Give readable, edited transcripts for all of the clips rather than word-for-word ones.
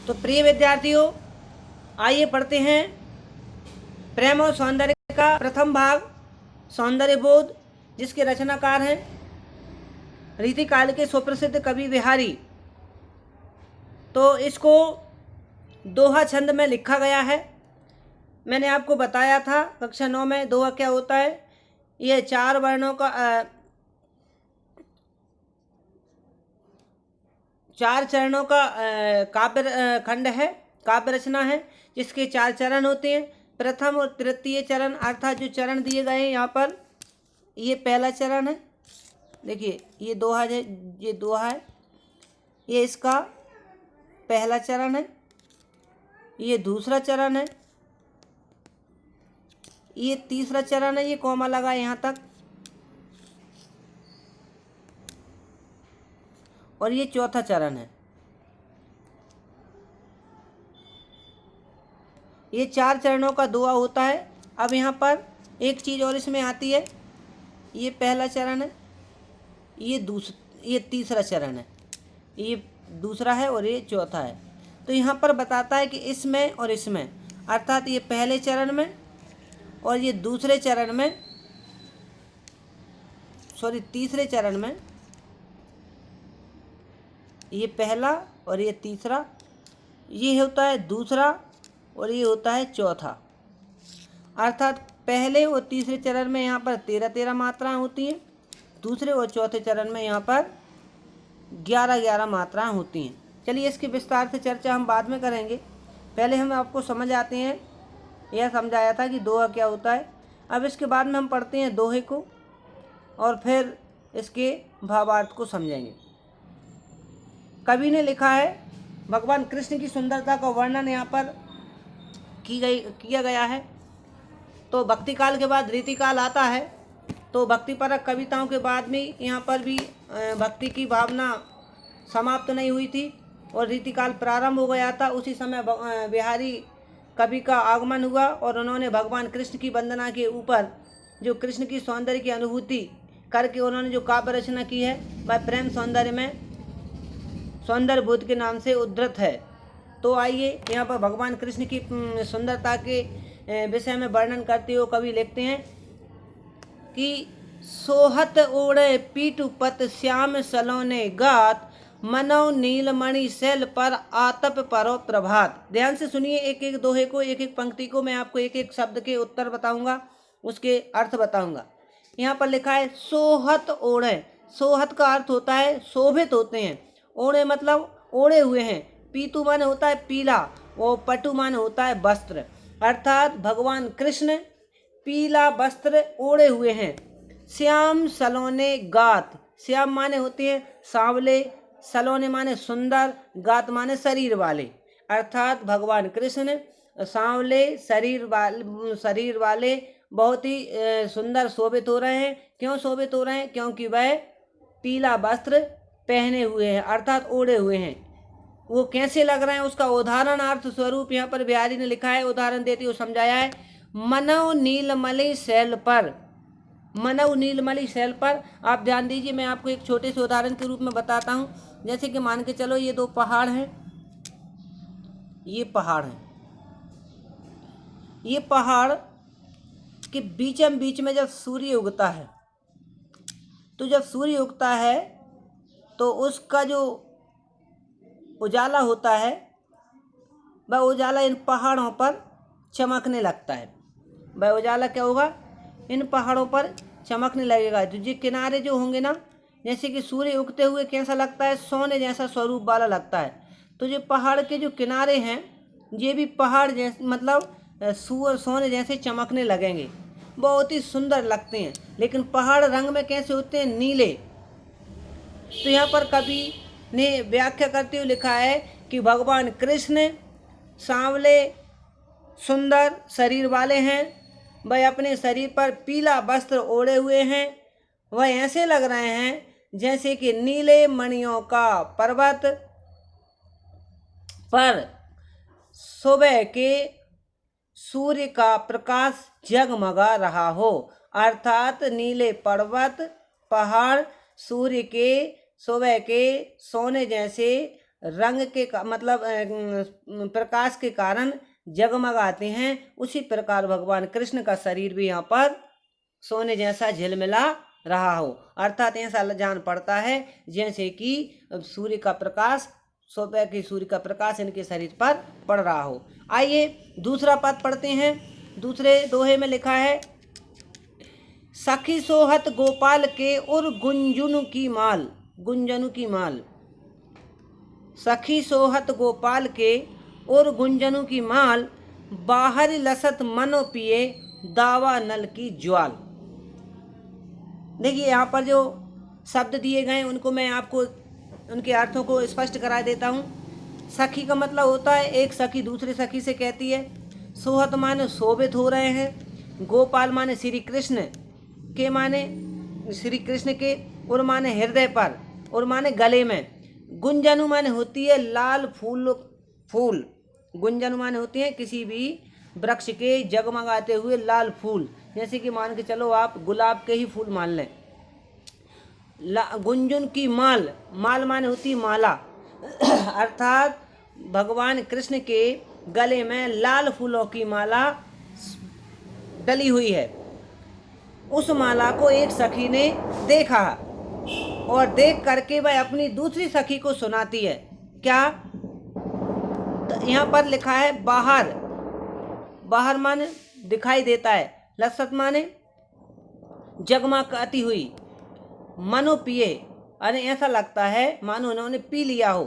तो प्रिय विद्यार्थियों, आइए पढ़ते हैं प्रेम और सौंदर्य का प्रथम भाग सौंदर्य बोध, जिसके रचनाकार हैं रीतिकाल के सुप्रसिद्ध कवि बिहारी। तो इसको दोहा छंद में लिखा गया है। मैंने आपको बताया था कक्षा 9 में दोहा क्या होता है। ये 4 वर्णों का 4 चरणों का काव्य खंड है, काव्य रचना है, जिसके 4 चरण होते हैं। प्रथम और तृतीय चरण अर्थात जो चरण दिए गए हैं यहाँ पर, ये पहला चरण है। देखिए ये दोहा है, ये दोहा है, ये इसका पहला चरण है। ये दूसरा चरण है, ये तीसरा चरण है, ये कॉमा लगा है यहाँ तक, और ये चौथा चरण है। ये 4 चरणों का दोहा होता है। अब यहाँ पर एक चीज़ और इसमें आती है, ये पहला चरण है, ये तीसरा चरण है, ये दूसरा है और ये चौथा है। तो यहाँ पर बताता है कि इसमें और इसमें, अर्थात ये पहले चरण में और ये दूसरे चरण में, तीसरे चरण में, ये पहला और ये तीसरा, ये होता है दूसरा और ये होता है चौथा। अर्थात पहले और तीसरे चरण में यहाँ पर 13-13 मात्राएं होती हैं, दूसरे और चौथे चरण में यहाँ पर 11-11 मात्राएं होती हैं। चलिए इसकी विस्तार से चर्चा हम बाद में करेंगे। पहले हम आपको समझ आते हैं, यह समझाया था कि दोहा क्या होता है। अब इसके बाद में हम पढ़ते हैं दोहे को और फिर इसके भावार्थ को समझेंगे। कवि ने लिखा है, भगवान कृष्ण की सुंदरता का वर्णन यहाँ पर किया गया है। तो भक्ति काल के बाद रीतिकाल आता है। तो भक्तिपरक कविताओं के बाद में यहाँ पर भी भक्ति की भावना समाप्त नहीं हुई थी और रीतिकाल प्रारंभ हो गया था। उसी समय बिहारी कवि का आगमन हुआ और उन्होंने भगवान कृष्ण की वंदना के ऊपर जो कृष्ण की सौंदर्य की अनुभूति करके उन्होंने जो काव्य रचना की है, वह प्रेम सौंदर्य में सौंदर्य बोध के नाम से उद्धृत है। तो आइए यहाँ पर भगवान कृष्ण की सुंदरता के विषय में वर्णन करते हुए कवि लिखते हैं कि सोहत ओढ़े पीटुपत श्याम सलोने गात, मनो नीलमणि शैल पर आतप परो प्रभात। ध्यान से सुनिए, एक एक दोहे को, एक एक पंक्ति को मैं आपको एक एक शब्द के उत्तर बताऊंगा, उसके अर्थ बताऊंगा। यहाँ पर लिखा है सोहत ओढ़े। सोहत का अर्थ होता है शोभित होते हैं, ओढ़े मतलब ओढ़े हुए हैं, पीतु माने होता है पीला और पटु माने होता है वस्त्र। अर्थात भगवान कृष्ण पीला वस्त्र ओढ़े हुए हैं। श्याम सलोने गात, श्याम माने होते हैं सांवले, सलोने माने सुंदर, गात माने शरीर वाले। अर्थात भगवान कृष्ण सांवले शरीर वाले बहुत ही सुंदर शोभित हो रहे हैं। क्यों शोभित हो रहे हैं? क्योंकि वह पीला वस्त्र पहने हुए हैं, अर्थात ओढ़े हुए हैं। वो कैसे लग रहे हैं उसका उदाहरण अर्थ स्वरूप यहाँ पर बिहारी ने लिखा है, उदाहरण देते हुए समझाया है। मनौ नीलमणि शैल पर, मनौ नीलमणि शैल पर। आप ध्यान दीजिए, मैं आपको एक छोटे से उदाहरण के रूप में बताता हूँ। जैसे कि मान के चलो ये 2 पहाड़ हैं, ये पहाड़ हैं, ये पहाड़ के बीच में जब सूर्य उगता है, तो जब सूर्य उगता है तो उसका जो उजाला होता है, वह उजाला इन पहाड़ों पर चमकने लगता है। वह उजाला क्या होगा? इन पहाड़ों पर चमकने लगेगा। जो ये किनारे जो होंगे ना, जैसे कि सूर्य उगते हुए कैसा लगता है? सोने जैसा स्वरूप वाला लगता है। तो जो पहाड़ के जो किनारे हैं, ये भी पहाड़ जैसे मतलब सोने जैसे चमकने लगेंगे, बहुत ही सुंदर लगते हैं। लेकिन पहाड़ रंग में कैसे होते हैं? नीले। तो यहाँ पर कवि ने व्याख्या करते हुए लिखा है कि भगवान कृष्ण सांवले सुंदर शरीर वाले हैं, वह अपने शरीर पर पीला वस्त्र ओढ़े हुए हैं। वह ऐसे लग रहे हैं जैसे कि नीले मणियों का पर्वत पर सुबह के सूर्य का प्रकाश जगमगा रहा हो। अर्थात नीले पर्वत पहाड़ सूर्य के सुबह के सोने जैसे रंग के मतलब प्रकाश के कारण जगमगाते हैं, उसी प्रकार भगवान कृष्ण का शरीर भी यहाँ पर सोने जैसा झिलमिला रहा हो। अर्थात ऐसा जान पड़ता है जैसे कि सूर्य का प्रकाश, सुबह की सूर्य का प्रकाश इनके शरीर पर पड़ रहा हो। आइए दूसरा पद पढ़ते हैं। दूसरे दोहे में लिखा है, सखी सोहत गोपाल के और गुंजनु की माल। गुंजनु की माल, सखी सोहत गोपाल के और गुंजनु की माल, बाहर लसत मनो पिए दावा नल की ज्वाल। देखिए यहाँ पर जो शब्द दिए गए उनको मैं आपको उनके अर्थों को स्पष्ट करा देता हूँ। सखी का मतलब होता है एक सखी दूसरे सखी से कहती है। सोहत माने शोभित हो रहे हैं। गोपाल माने श्री कृष्ण के, माने श्री कृष्ण के, और माने हृदय पर, और माने गले में। गुंजनु माने होती है लाल फूल। गुंजनु माने होती है किसी भी वृक्ष के जगमगाते हुए लाल फूल, जैसे कि मान के चलो आप गुलाब के ही फूल मान लें। गुंजन की माल, माल माने होती माला, अर्थात भगवान कृष्ण के गले में लाल फूलों की माला डली हुई है। उस माला को एक सखी ने देखा और देख करके वह अपनी दूसरी सखी को सुनाती है। क्या? तो यहाँ पर लिखा है बाहर। बाहर माने दिखाई देता है। लसत माने जगमगाती हुई। मनो पिए, अरे ऐसा लगता है मानो उन्होंने पी लिया हो।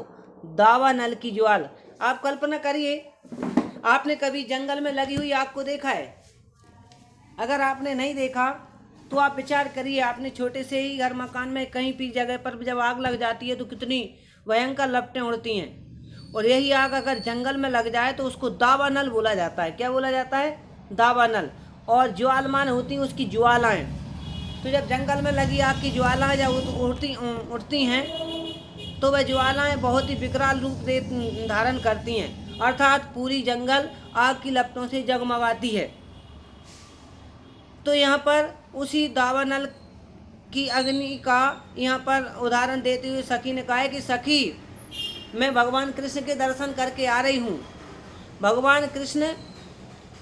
दावा नल की ज्वाल, आप कल्पना करिए, आपने कभी जंगल में लगी हुई आग को देखा है? अगर आपने नहीं देखा तो आप विचार करिए, आपने छोटे से ही घर मकान में कहीं भी जगह पर जब आग लग जाती है तो कितनी भयंकर लपटें उड़ती हैं। और यही आग अगर जंगल में लग जाए तो उसको दावा नल बोला जाता है। क्या बोला जाता है? दावा नल। और ज्वाल मान होती हैं उसकी ज्वालाएँ। तो जब जंगल में लगी आग की ज्वालाएँ जब उठती हैं तो वह ज्वालाएँ बहुत ही विकराल रूप धारण करती हैं, अर्थात पूरी जंगल आग की लपटों से जगमगाती है। तो यहाँ पर उसी दावा नल की अग्नि का यहाँ पर उदाहरण देते हुए सखी ने कहा है कि सखी, मैं भगवान कृष्ण के दर्शन करके आ रही हूँ। भगवान कृष्ण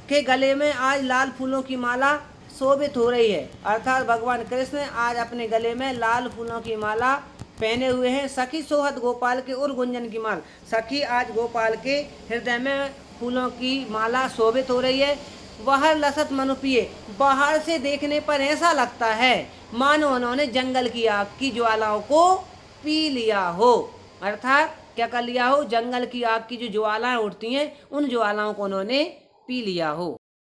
के गले में आज लाल फूलों की माला शोभित हो रही है, अर्थात भगवान कृष्ण आज अपने गले में लाल फूलों की माला पहने हुए हैं। सखी सोहत गोपाल के और गुंजन की माल, सखी आज गोपाल के हृदय में फूलों की माला शोभित हो रही है। बाहर लसत मनु पिए, बाहर से देखने पर ऐसा लगता है मानो उन्होंने जंगल की आग की ज्वालाओं को पी लिया हो। अर्थात क्या कर लिया हो? जंगल की आग की जो ज्वालाएं उठती हैं उन ज्वालाओं को उन्होंने पी लिया हो।